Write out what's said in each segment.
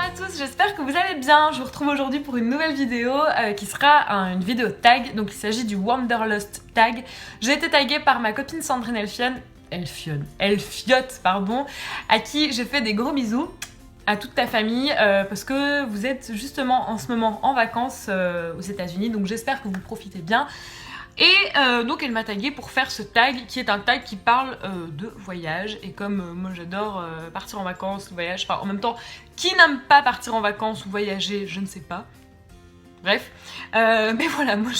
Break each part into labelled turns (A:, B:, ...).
A: à tous, j'espère que vous allez bien. Je vous retrouve aujourd'hui pour une nouvelle vidéo qui sera une vidéo tag. Donc il s'agit du Wanderlust tag. J'ai été taguée par ma copine Sandrine Elfiotte, pardon, à qui j'ai fait des gros bisous. À toute ta famille, parce que vous êtes justement en ce moment en vacances aux États-Unis, donc j'espère que vous profitez bien. Et donc elle m'a tagué pour faire ce tag qui est un tag qui parle de voyage. Et comme moi j'adore partir en vacances, voyage, enfin en même temps, qui n'aime pas partir en vacances ou voyager, je ne sais pas. Bref, mais voilà, moi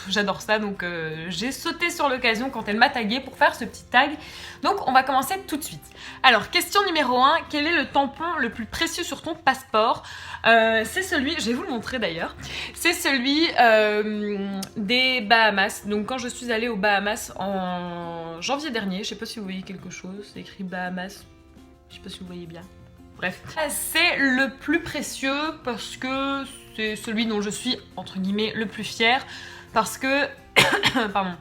A: j'adore ça, donc j'ai sauté sur l'occasion quand elle m'a tagué pour faire ce petit tag. Donc on va commencer tout de suite. Alors, question numéro 1, quel est le tampon le plus précieux sur ton passeport? C'est celui, je vais vous le montrer d'ailleurs, c'est celui des Bahamas. Donc quand je suis allée aux Bahamas en janvier dernier, je sais pas si vous voyez quelque chose, c'est écrit Bahamas, je sais pas si vous voyez bien. Bref, c'est le plus précieux parce que c'est celui dont je suis, entre guillemets, le plus fière. Parce que, pardon,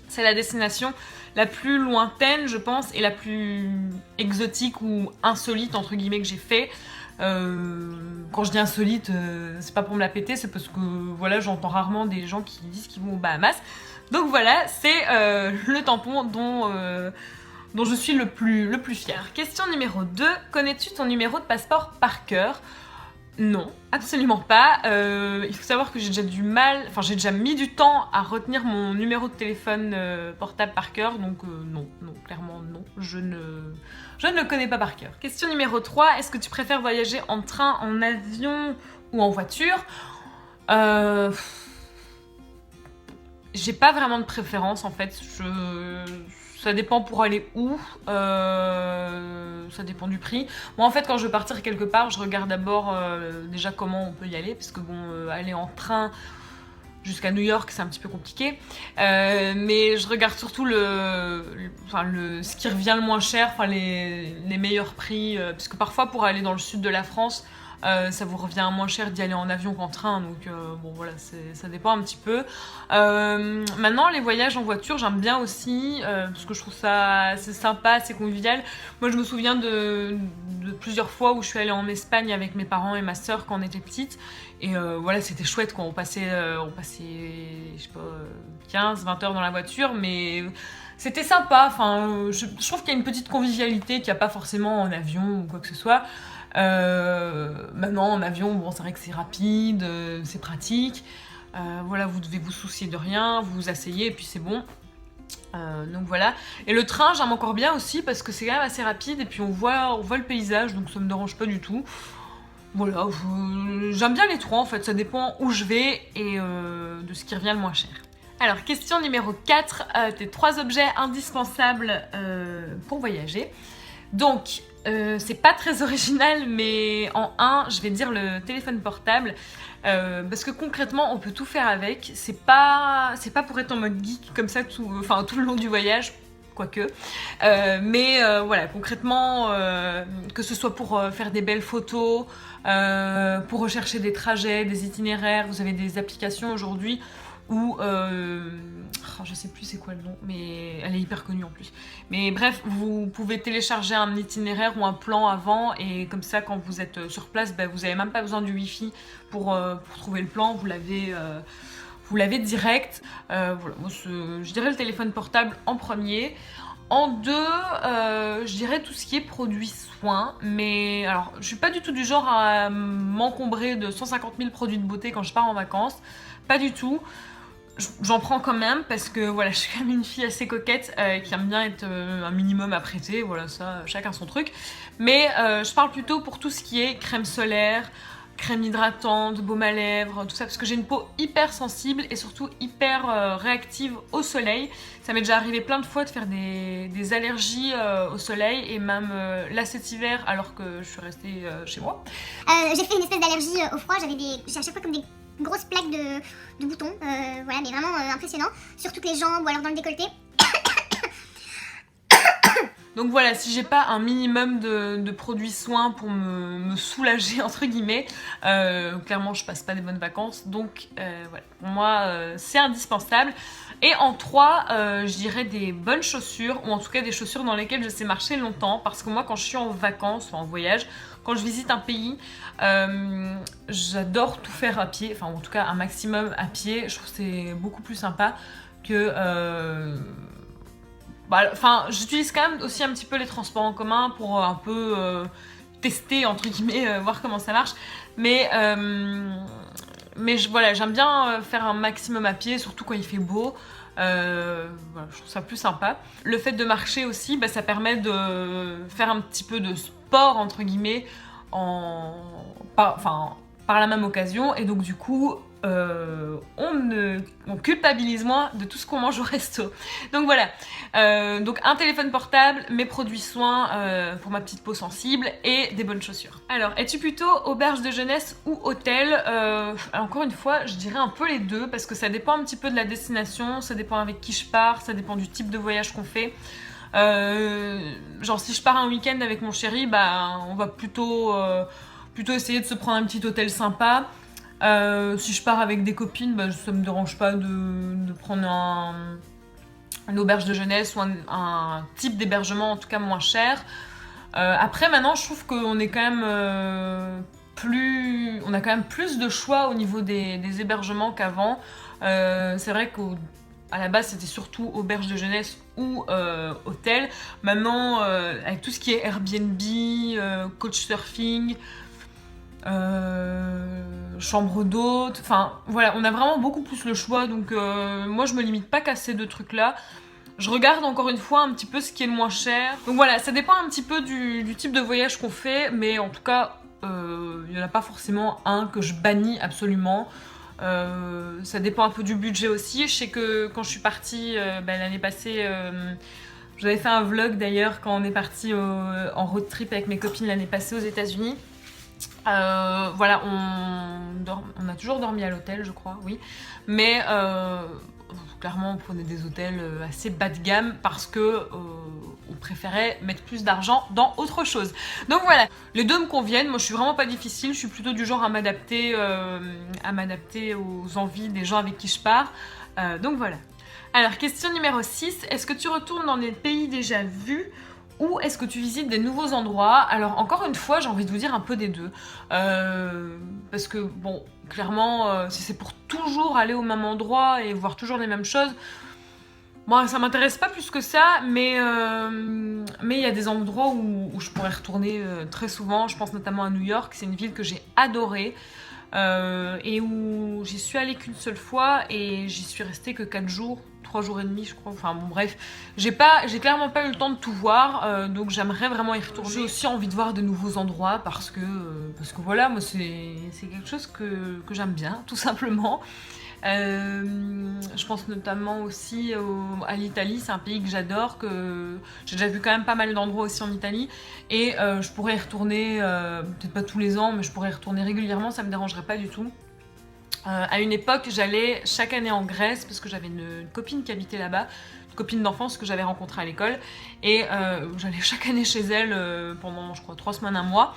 A: c'est la destination la plus lointaine, je pense, et la plus exotique ou insolite, entre guillemets, que j'ai fait. Quand je dis insolite, c'est pas pour me la péter, c'est parce que, voilà, j'entends rarement des gens qui disent qu'ils vont aux Bahamas. Donc voilà, c'est le tampon dont je suis le plus fière. Question numéro 2, connais-tu ton numéro de passeport par cœur? Non, absolument pas. Il faut savoir que j'ai déjà du mal, enfin j'ai déjà mis du temps à retenir mon numéro de téléphone portable par cœur, donc non, clairement non, je ne le connais pas par cœur. Question numéro 3, est-ce que tu préfères voyager en train, en avion ou en voiture? J'ai pas vraiment de préférence en fait, ça dépend pour aller où, ça dépend du prix. Moi en fait quand je veux partir quelque part, je regarde d'abord déjà comment on peut y aller, parce que bon, aller en train jusqu'à New York c'est un petit peu compliqué. Mais je regarde surtout ce qui revient le moins cher, enfin les meilleurs prix, parce que parfois pour aller dans le sud de la France, ça vous revient moins cher d'y aller en avion qu'en train, donc bon voilà, ça dépend un petit peu. Maintenant les voyages en voiture j'aime bien aussi, parce que je trouve ça assez sympa, assez convivial. Moi je me souviens de plusieurs fois où je suis allée en Espagne avec mes parents et ma soeur quand on était petite, et voilà c'était chouette quand on passait je sais pas 15-20 heures dans la voiture, mais c'était sympa. Enfin, je trouve qu'il y a une petite convivialité qu'il n'y a pas forcément en avion ou quoi que ce soit. Maintenant en avion, bon c'est vrai que c'est rapide, c'est pratique, voilà, vous devez vous soucier de rien, vous vous asseyez et puis c'est bon. Donc voilà. Et le train j'aime encore bien aussi parce que c'est quand même assez rapide et puis on voit le paysage, donc ça me dérange pas du tout. Voilà, j'aime bien les trois en fait, ça dépend où je vais et de ce qui revient le moins cher. Alors question numéro 4, tes 3 objets indispensables pour voyager. Donc c'est pas très original, mais en 1 je vais dire le téléphone portable, parce que concrètement on peut tout faire avec. C'est pas pour être en mode geek comme ça tout le long du voyage, quoique, mais voilà, concrètement, que ce soit pour faire des belles photos, pour rechercher des trajets, des itinéraires, vous avez des applications aujourd'hui où, je sais plus c'est quoi le nom, mais elle est hyper connue en plus. Mais bref, vous pouvez télécharger un itinéraire ou un plan avant, et comme ça quand vous êtes sur place, vous n'avez même pas besoin du wifi pour trouver le plan, vous l'avez direct. Voilà, moi, je dirais le téléphone portable en premier. En 2, je dirais tout ce qui est produits soins, mais alors je suis pas du tout du genre à m'encombrer de 150 000 produits de beauté quand je pars en vacances, pas du tout. J'en prends quand même parce que voilà, je suis quand même une fille assez coquette qui aime bien être un minimum apprêtée, voilà, ça, chacun son truc. Mais je parle plutôt pour tout ce qui est crème solaire, crème hydratante, baume à lèvres, tout ça, parce que j'ai une peau hyper sensible et surtout hyper réactive au soleil. Ça m'est déjà arrivé plein de fois de faire des allergies au soleil, et même là cet hiver alors que je suis restée chez moi.
B: J'ai fait une espèce d'allergie au froid, j'ai à chaque fois comme des grosses plaques de boutons, voilà, mais vraiment impressionnant, sur toutes les jambes ou alors dans le décolleté.
A: Donc voilà, si j'ai pas un minimum de produits soins pour me soulager entre guillemets, clairement je passe pas des bonnes vacances, donc voilà, pour moi c'est indispensable. Et en 3, je dirais des bonnes chaussures, ou en tout cas des chaussures dans lesquelles je sais marcher longtemps, parce que moi quand je suis en vacances ou en voyage, quand je visite un pays, j'adore tout faire à pied, enfin en tout cas un maximum à pied. Je trouve que c'est beaucoup plus sympa que... Enfin, j'utilise quand même aussi un petit peu les transports en commun pour un peu tester, entre guillemets, voir comment ça marche. Mais voilà, j'aime bien faire un maximum à pied, surtout quand il fait beau. Voilà, je trouve ça plus sympa. Le fait de marcher aussi, ça permet de faire un petit peu de sport, entre guillemets, par la même occasion. Et donc du coup, on culpabilise moins de tout ce qu'on mange au resto. Donc voilà, donc un téléphone portable, mes produits soins pour ma petite peau sensible et des bonnes chaussures. Alors, es-tu plutôt auberge de jeunesse ou hôtel? Encore une fois, je dirais un peu les deux parce que ça dépend un petit peu de la destination, ça dépend avec qui je pars, ça dépend du type de voyage qu'on fait. Genre si je pars un week-end avec mon chéri, on va plutôt essayer de se prendre un petit hôtel sympa. Si je pars avec des copines, ça me dérange pas de prendre une auberge de jeunesse ou un type d'hébergement en tout cas moins cher. Après maintenant je trouve qu'on est quand même on a quand même plus de choix au niveau des hébergements qu'avant. C'est vrai qu'à la base c'était surtout auberge de jeunesse ou hôtel. Maintenant avec tout ce qui est Airbnb, couchsurfing, chambre d'hôte, enfin voilà, on a vraiment beaucoup plus le choix, donc moi je me limite pas qu'à ces deux trucs là. Je regarde encore une fois un petit peu ce qui est le moins cher. Donc voilà, ça dépend un petit peu du type de voyage qu'on fait, mais en tout cas il n'y en a pas forcément un que je bannis absolument. Ça dépend un peu du budget aussi. Je sais que quand je suis partie l'année passée, j'avais fait un vlog d'ailleurs quand on est parti en road trip avec mes copines l'année passée aux États-Unis. Voilà, on a toujours dormi à l'hôtel, je crois, oui. Mais clairement, on prenait des hôtels assez bas de gamme parce que on préférait mettre plus d'argent dans autre chose. Donc voilà, les deux me conviennent. Moi, je suis vraiment pas difficile. Je suis plutôt du genre à m'adapter aux envies des gens avec qui je pars. Donc voilà. Alors, question numéro 6. Est-ce que tu retournes dans des pays déjà vus ou est-ce que tu visites des nouveaux endroits? Alors encore une fois, j'ai envie de vous dire un peu des deux. Parce que bon, clairement, si c'est pour toujours aller au même endroit et voir toujours les mêmes choses, moi ça m'intéresse pas plus que ça, mais il y a des endroits où je pourrais retourner très souvent. Je pense notamment à New York, c'est une ville que j'ai adorée. Et où j'y suis allée qu'une seule fois et j'y suis restée que 4 jours, 3 jours et demi je crois, enfin bon bref, j'ai clairement pas eu le temps de tout voir, donc j'aimerais vraiment y retourner. J'ai aussi envie de voir de nouveaux endroits parce que voilà, moi c'est quelque chose que j'aime bien tout simplement. Je pense notamment aussi à l'Italie, c'est un pays que j'adore, que j'ai déjà vu quand même pas mal d'endroits aussi en Italie et je pourrais y retourner, peut-être pas tous les ans, mais je pourrais y retourner régulièrement, ça me dérangerait pas du tout. À une époque, j'allais chaque année en Grèce parce que j'avais une copine qui habitait là-bas, une copine d'enfance que j'avais rencontrée à l'école et j'allais chaque année chez elle pendant je crois 3 semaines, un mois.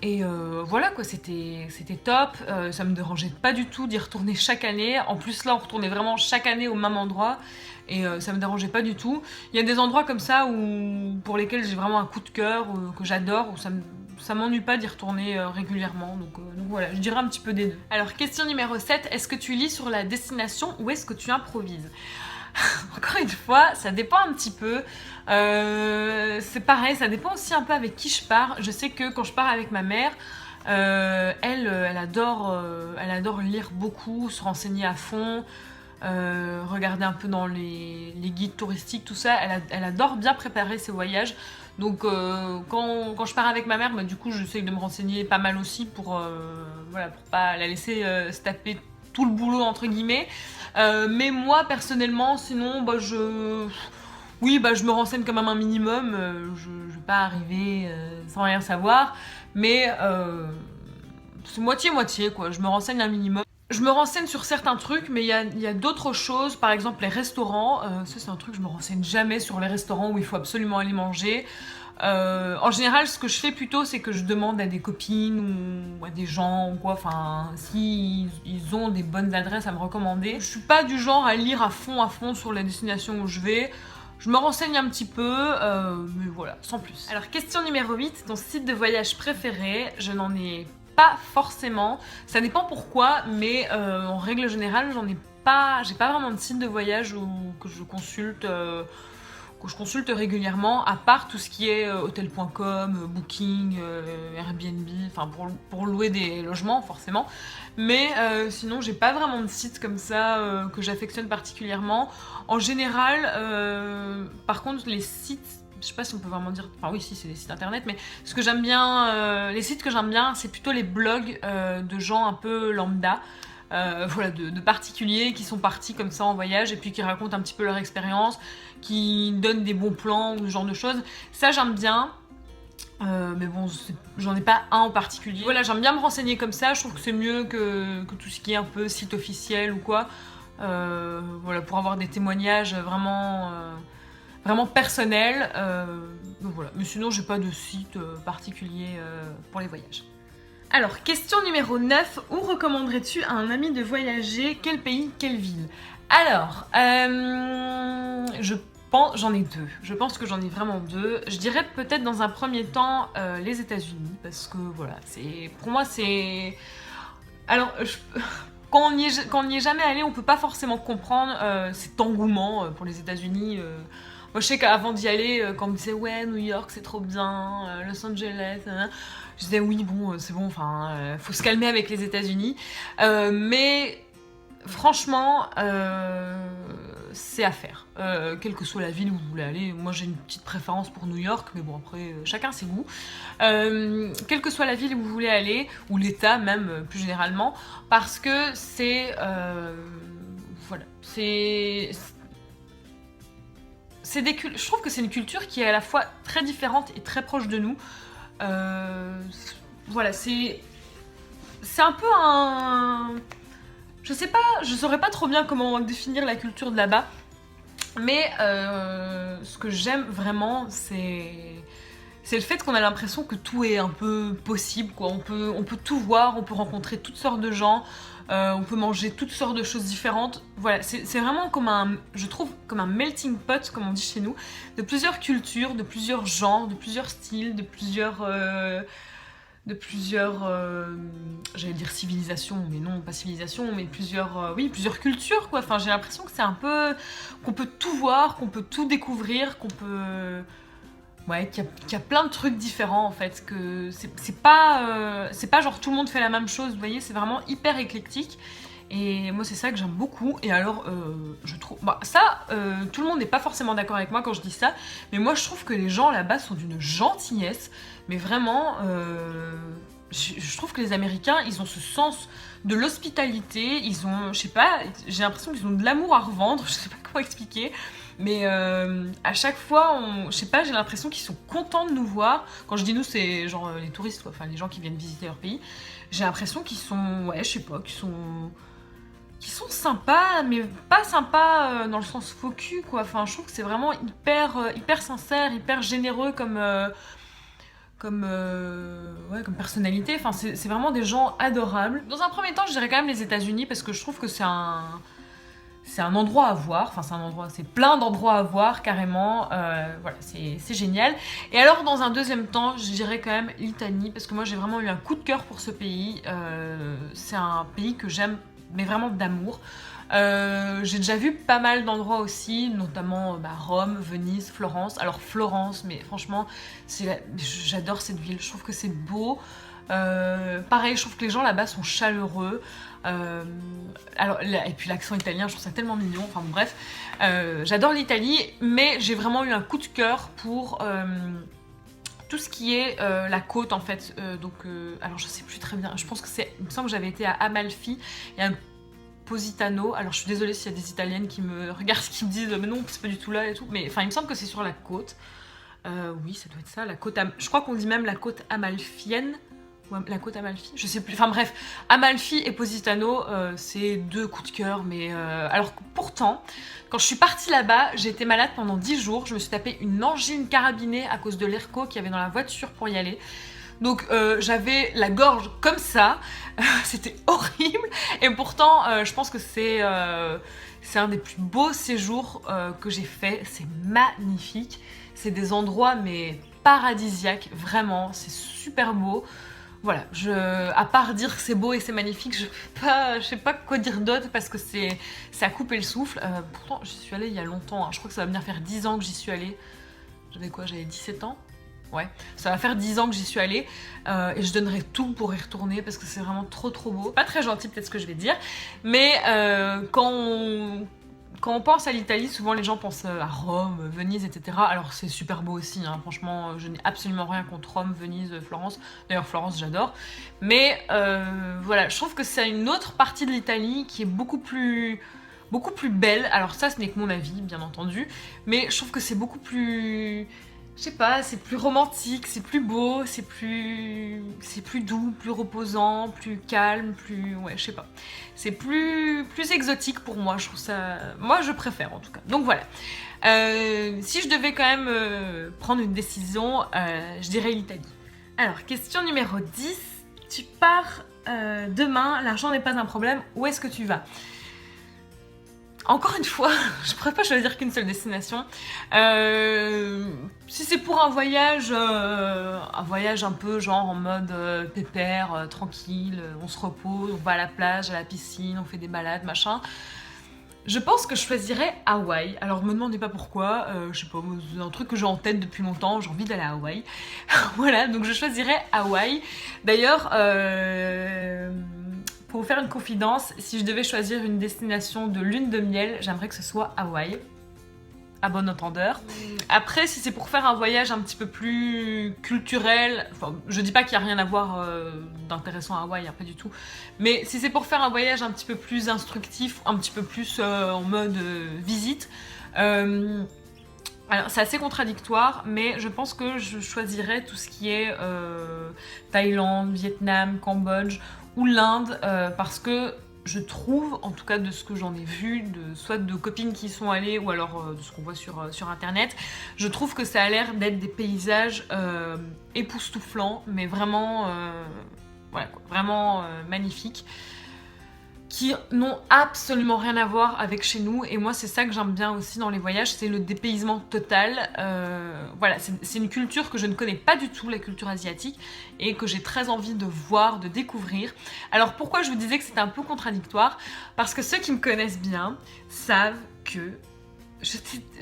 A: Et voilà quoi, c'était top, ça me dérangeait pas du tout d'y retourner chaque année. En plus là on retournait vraiment chaque année au même endroit et ça me dérangeait pas du tout. Il y a des endroits comme ça pour lesquels j'ai vraiment un coup de cœur, que j'adore, où ça m'ennuie pas d'y retourner régulièrement, donc voilà, je dirais un petit peu des deux. Alors question numéro 7, est-ce que tu lis sur la destination ou est-ce que tu improvises? Encore une fois, ça dépend un petit peu. C'est pareil, ça dépend aussi un peu avec qui je pars. Je sais que quand je pars avec ma mère, elle adore lire beaucoup, se renseigner à fond, regarder un peu dans les guides touristiques, tout ça. Elle adore bien préparer ses voyages. Donc quand je pars avec ma mère, du coup j'essaie de me renseigner pas mal aussi pour pas la laisser se taper tout le boulot entre guillemets. Mais moi personnellement, sinon je me renseigne quand même un minimum. Je vais pas arriver sans rien savoir, mais c'est moitié-moitié quoi. Je me renseigne un minimum. Je me renseigne sur certains trucs, mais il y a d'autres choses. Par exemple les restaurants, ça c'est un truc, je me renseigne jamais sur les restaurants où il faut absolument aller manger. En général, ce que je fais plutôt, c'est que je demande à des copines ou à des gens ou quoi, enfin, si ils ont des bonnes adresses à me recommander. Je suis pas du genre à lire à fond sur la destination où je vais. Je me renseigne un petit peu, mais voilà, sans plus. Alors, question numéro 8, ton site de voyage préféré, je n'en ai pas forcément. Ça dépend pourquoi, mais en règle générale, j'ai pas vraiment de site de voyage que je consulte régulièrement, à part tout ce qui est hotel.com, Booking, Airbnb, enfin pour louer des logements forcément. Mais sinon, j'ai pas vraiment de site comme ça que j'affectionne particulièrement. En général, par contre, les sites, je sais pas si on peut vraiment dire, enfin oui, si c'est des sites internet, mais ce que j'aime bien, les sites que j'aime bien, c'est plutôt les blogs de gens un peu lambda. Voilà, de particuliers qui sont partis comme ça en voyage et puis qui racontent un petit peu leur expérience, qui donnent des bons plans ou ce genre de choses. Ça, j'aime bien. Mais bon, j'en ai pas un en particulier. Voilà, j'aime bien me renseigner comme ça. Je trouve que c'est mieux que tout ce qui est un peu site officiel ou quoi. Voilà, pour avoir des témoignages vraiment personnels. Donc voilà. Mais sinon, j'ai pas de site particulier pour les voyages. Alors, question numéro 9. Où recommanderais-tu à un ami de voyager? Quel pays, quelle ville? Alors, j'en ai deux. Je pense que j'en ai vraiment deux. Je dirais peut-être dans un premier temps les États-Unis, parce que voilà, pour moi c'est. Alors, quand on n'y est jamais allé, on peut pas forcément comprendre cet engouement pour les États-Unis. Moi, je sais qu'avant d'y aller, quand on me disait ouais, New York c'est trop bien, Los Angeles, je disais oui, bon, c'est bon, enfin, faut se calmer avec les États-Unis. Mais franchement, c'est à faire. Quelle que soit la ville où vous voulez aller, moi j'ai une petite préférence pour New York, mais bon, après, chacun ses goûts. Quelle que soit la ville où vous voulez aller, ou l'État même, plus généralement, parce que c'est. Voilà, je trouve que c'est une culture qui est à la fois très différente et très proche de nous. Voilà, c'est un peu un. Je sais pas, je saurais pas trop bien comment définir la culture de là-bas, mais ce que j'aime vraiment, c'est le fait qu'on a l'impression que tout est un peu possible, quoi. On peut tout voir, on peut rencontrer toutes sortes de gens, on peut manger toutes sortes de choses différentes. Voilà, c'est vraiment je trouve, comme un melting pot, comme on dit chez nous, de plusieurs cultures, de plusieurs genres, de plusieurs styles, de plusieurs j'allais dire civilisations, mais non, pas civilisation, mais plusieurs cultures, quoi. Enfin, j'ai l'impression que c'est un peu, qu'on peut tout voir, qu'on peut tout découvrir, qu'il y a plein de trucs différents, en fait, que c'est pas genre tout le monde fait la même chose, vous voyez, c'est vraiment hyper éclectique. Et moi, c'est ça que j'aime beaucoup. Et alors, je trouve. Bah, ça, tout le monde n'est pas forcément d'accord avec moi quand je dis ça. Mais moi, je trouve que les gens là-bas sont d'une gentillesse. Mais vraiment, je trouve que les Américains, ils ont ce sens de l'hospitalité. Ils ont, je sais pas, j'ai l'impression qu'ils ont de l'amour à revendre. Je sais pas comment expliquer. Mais à chaque fois, je sais pas, j'ai l'impression qu'ils sont contents de nous voir. Quand je dis nous, c'est genre les touristes, quoi. Enfin les gens qui viennent visiter leur pays. J'ai l'impression qu'ils sont, ouais, je sais pas, qu'ils sont sympas, mais pas sympas dans le sens faux cul, quoi. Enfin, je trouve que c'est vraiment hyper sincère, hyper généreux comme personnalité. Enfin, c'est vraiment des gens adorables. Dans un premier temps, je dirais quand même les États-Unis parce que je trouve que c'est un endroit à voir. Enfin, c'est plein d'endroits à voir carrément. Voilà, c'est génial. Et alors, dans un deuxième temps, je dirais quand même l'Italie parce que moi, j'ai vraiment eu un coup de cœur pour ce pays. C'est un pays que j'aime, mais vraiment d'amour. J'ai déjà vu pas mal d'endroits aussi, notamment Rome, Venise, Florence. Alors Florence, mais franchement, j'adore cette ville, je trouve que c'est beau. Pareil, je trouve que les gens là-bas sont chaleureux. Et puis l'accent italien, je trouve ça tellement mignon. Enfin bon, bref, j'adore l'Italie, mais j'ai vraiment eu un coup de cœur pour tout ce qui est la côte en fait. Alors je sais plus très bien. Je pense que il me semble que j'avais été à Amalfi et à Positano. Alors je suis désolée s'il y a des Italiennes qui me regardent, qui me disent mais non, c'est pas du tout là et tout. Mais enfin, il me semble que c'est sur la côte. Oui, ça doit être ça, la côte. Je crois qu'on dit même la côte amalfienne. Ou la côte Amalfi, je sais plus. Enfin bref, Amalfi et Positano, c'est deux coups de cœur. Mais alors pourtant, quand je suis partie là-bas, j'ai été malade pendant 10 jours. Je me suis tapé une angine carabinée à cause de l'ERCO qu'il y avait dans la voiture pour y aller. Donc j'avais la gorge comme ça. C'était horrible. Et pourtant, je pense que c'est c'est un des plus beaux séjours que j'ai fait. C'est magnifique. C'est des endroits mais paradisiaques, vraiment. C'est super beau. Voilà, à part dire que c'est beau et c'est magnifique, je sais pas quoi dire d'autre parce que c'est à couper le souffle. Pourtant, j'y suis allée il y a longtemps. Hein. Je crois que ça va venir faire 10 ans que j'y suis allée. J'avais quoi? J'avais 17 ans? Ouais, ça va faire 10 ans que j'y suis allée et je donnerais tout pour y retourner parce que c'est vraiment trop beau. Pas très gentil peut-être ce que je vais dire, mais quand on pense à l'Italie, souvent les gens pensent à Rome, Venise, etc. Alors c'est super beau aussi, hein. Franchement, je n'ai absolument rien contre Rome, Venise, Florence. D'ailleurs Florence j'adore. Mais voilà, je trouve que c'est une autre partie de l'Italie qui est beaucoup plus belle. Alors ça, ce n'est que mon avis, bien entendu. Mais je trouve que c'est beaucoup plus... Je sais pas, c'est plus romantique, c'est plus beau, c'est plus doux, plus reposant, plus calme, plus... Ouais, je sais pas. C'est plus exotique pour moi, je trouve ça... Moi, je préfère en tout cas. Donc voilà. Si je devais quand même prendre une décision, je dirais l'Italie. Alors, question numéro 10. Tu pars demain, l'argent n'est pas un problème, où est-ce que tu vas ? Encore une fois, je ne pourrais pas choisir qu'une seule destination. Si c'est pour un voyage un peu genre en mode pépère, tranquille, on se repose, on va à la plage, à la piscine, on fait des balades, machin. Je pense que je choisirais Hawaï. Alors me demandez pas pourquoi, je sais pas, c'est un truc que j'ai en tête depuis longtemps, j'ai envie d'aller à Hawaï. Voilà, donc je choisirais Hawaï. D'ailleurs, pour vous faire une confidence, si je devais choisir une destination de lune de miel, j'aimerais que ce soit Hawaï. À bon entendeur. Après, si c'est pour faire un voyage un petit peu plus culturel, enfin, je dis pas qu'il n'y a rien à voir d'intéressant à Hawaï, hein, pas du tout, mais si c'est pour faire un voyage un petit peu plus instructif, un petit peu plus en mode visite, alors c'est assez contradictoire, mais je pense que je choisirais tout ce qui est Thaïlande, Vietnam, Cambodge ou l'Inde, parce que je trouve, en tout cas de ce que j'en ai vu, soit de copines qui y sont allées ou alors de ce qu'on voit sur internet, je trouve que ça a l'air d'être des paysages époustouflants, mais vraiment, voilà, quoi, vraiment magnifiques, qui n'ont absolument rien à voir avec chez nous. Et moi c'est ça que j'aime bien aussi dans les voyages, c'est le dépaysement total. Voilà, c'est une culture que je ne connais pas du tout, la culture asiatique, et que j'ai très envie de voir, de découvrir. Alors pourquoi je vous disais que c'était un peu contradictoire? Parce que ceux qui me connaissent bien savent que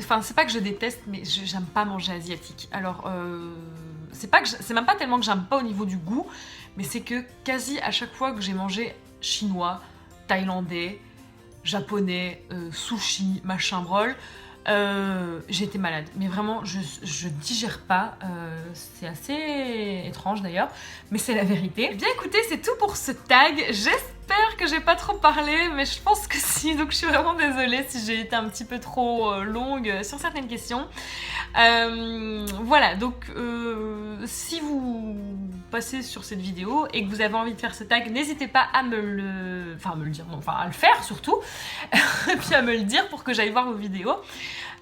A: enfin c'est pas que je déteste, mais j'aime pas manger asiatique. Alors c'est même pas tellement que j'aime pas au niveau du goût, mais c'est que quasi à chaque fois que j'ai mangé chinois, thaïlandais, japonais, sushi, machin brol, j'ai été malade. Mais vraiment, je digère pas. C'est assez étrange d'ailleurs, mais c'est la vérité. Eh bien écoutez, c'est tout pour ce tag. J'espère que j'ai pas trop parlé, mais je pense que si. Donc je suis vraiment désolée si j'ai été un petit peu trop longue sur certaines questions. Voilà, donc si vous passez sur cette vidéo et que vous avez envie de faire ce tag, n'hésitez pas à me le dire, non, enfin à le faire surtout, et puis à me le dire pour que j'aille voir vos vidéos.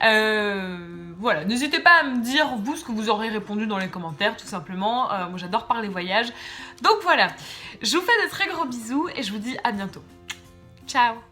A: Voilà, n'hésitez pas à me dire vous ce que vous aurez répondu dans les commentaires, tout simplement. Moi j'adore parler voyage. Donc voilà, je vous fais de très gros bisous et je vous dis à bientôt. Ciao!